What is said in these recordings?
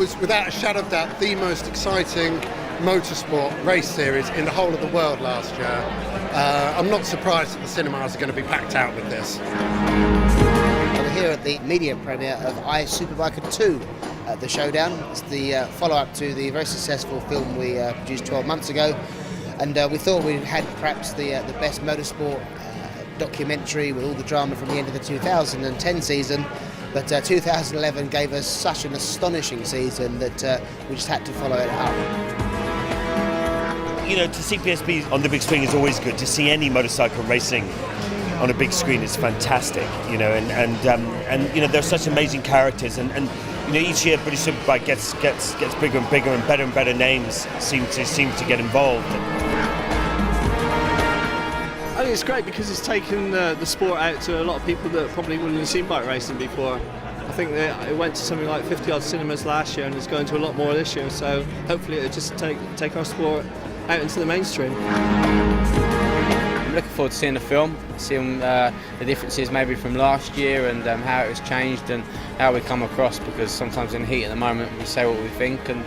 was without a shadow of doubt the most exciting motorsport race series in the whole of the world last year. I'm not surprised that the cinemas are going to be packed out with this. We're here at the media premiere of I Superbiker 2 at the Showdown. It's the follow-up to the very successful film we produced 12 months ago, and we thought we had perhaps the best motorsport documentary with all the drama from the end of the 2010 season, but 2011 gave us such an astonishing season that we just had to follow it up. You know, to see BSB on the big screen is always good. To see any motorcycle racing on a big screen is fantastic. You know, and you know, there's such amazing characters, and you know, each year British Superbike gets bigger and bigger, and better names seem to get involved. I think it's great because it's taken the sport out to a lot of people that probably wouldn't have seen bike racing before. I think that it went to something like 50 odd cinemas last year, and it's going to a lot more this year, so hopefully it'll just take our sport out into the mainstream. I'm looking forward to seeing the film, seeing the differences maybe from last year, and how it was changed and how we come across, because sometimes in the heat at the moment we say what we think, and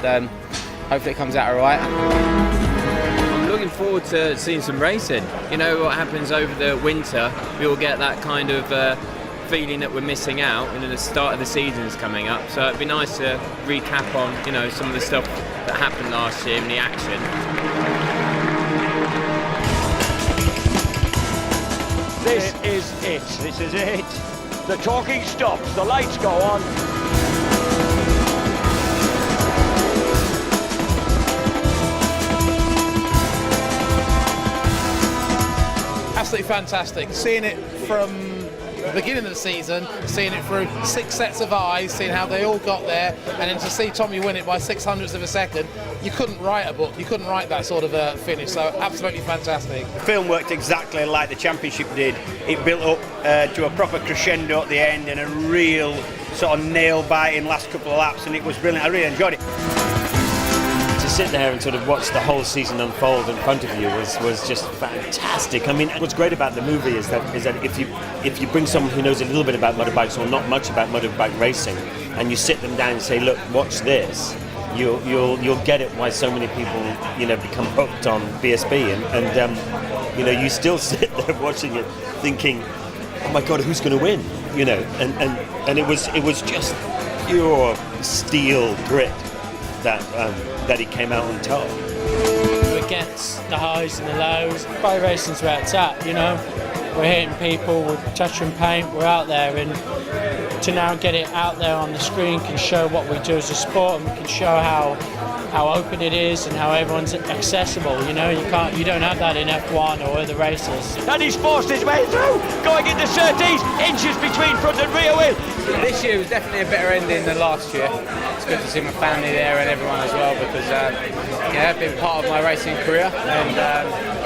hopefully it comes out alright. I'm looking forward to seeing some racing. You know what happens over the winter, we all get that kind of feeling that we're missing out, and the start of the season is coming up, so it'd be nice to recap on, you know, some of the stuff that happened last year in the action. This is it. This is it. The talking stops. The lights go on. Absolutely fantastic. Seeing it from the beginning of the season, seeing it through 6 sets of eyes, seeing how they all got there, and then to see Tommy win it by 600ths of a second, you couldn't write a book, you couldn't write that sort of a finish, so absolutely fantastic. The film worked exactly like the championship did. It built up to a proper crescendo at the end and a real sort of nail-biting last couple of laps, and it was brilliant. I really enjoyed it. To sit there and sort of watch the whole season unfold in front of you was just fantastic. I mean, what's great about the movie is that if you bring someone who knows a little bit about motorbikes or not much about motorbike racing, and you sit them down and say, look, watch this, you'll get it why so many people, you know, become hooked on BSB, and you know, you still sit there watching it thinking, oh my God, who's going to win? You know, and it was just pure steel grit that he came out on top. Against the highs and the lows, bike racing's where it's at, you know. We're hitting people, we're touching paint, we're out there, and to now get it out there on the screen can show what we do as a sport, and we can show how open it is and how everyone's accessible. You know, you don't have that in F1 or other races. And he's forced his way through, going into 13 inches between front and rear wheel. This year was definitely a better ending than last year. It's good to see my family there and everyone as well, because yeah, I've been part of my racing career, and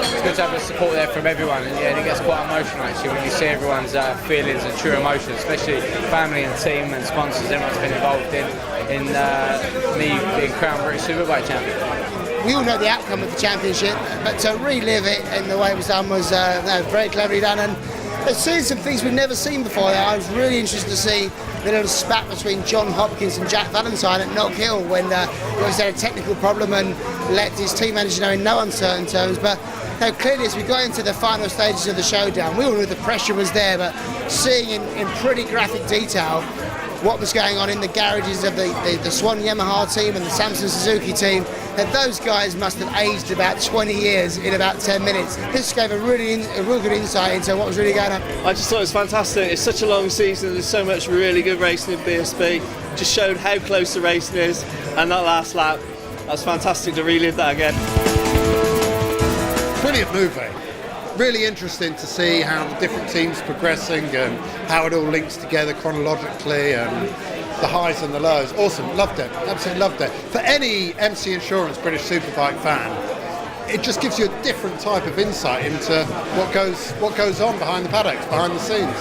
it's good to have the support there from everyone. And yeah, it gets quite emotional actually when you see everyone's feelings and true emotions, especially family and team and sponsors. Everyone's been involved in me being crowned British Superbike champion. We all know the outcome of the championship, but to relive it in the way it was done was very cleverly done, and seeing some things we've never seen before. I was really interested to see the little spat between John Hopkins and Jack Valentine at Knock Hill when he had a technical problem and let his team manager know in no uncertain terms. But clearly, as we got into the final stages of the Showdown, we all knew the pressure was there, but seeing in pretty graphic detail what was going on in the garages of the Swan Yamaha team and the Samsung Suzuki team, that those guys must have aged about 20 years in about 10 minutes. This gave a real good insight into what was really going on. I just thought it was fantastic. It's such a long season, there's so much really good racing in BSB. Just showed how close the racing is, and that last lap, that's fantastic to relive that again. Brilliant movie. Really interesting to see how the different teams progressing and how it all links together chronologically and the highs and the lows. Awesome, loved it, absolutely loved it. For any MCE Insurance British Superbike fan, it just gives you a different type of insight into what goes on behind the paddocks, behind the scenes.